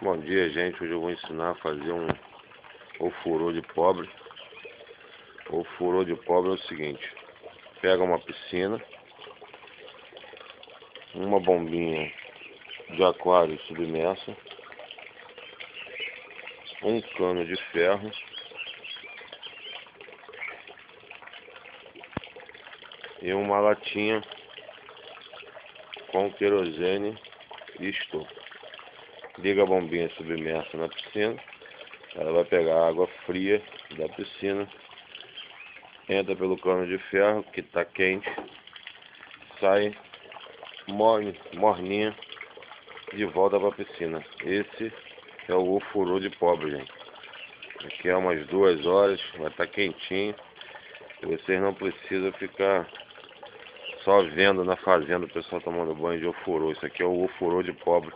Bom dia, gente. Hoje eu vou ensinar a fazer um ofurô de pobre. O ofurô de pobre é o seguinte: pega uma piscina, uma bombinha de aquário submersa, um cano de ferro e uma latinha com querosene e estopa. Liga a bombinha submersa na piscina, ela vai pegar a água fria da piscina, entra pelo cano de ferro que está quente, sai morninha de volta para a piscina. Esse é o ofurô de pobre, gente. Aqui é umas 2 horas, vai estar quentinho. E vocês não precisam ficar só vendo na fazenda o pessoal tomando banho de ofurô. Isso aqui é o ofurô de pobre.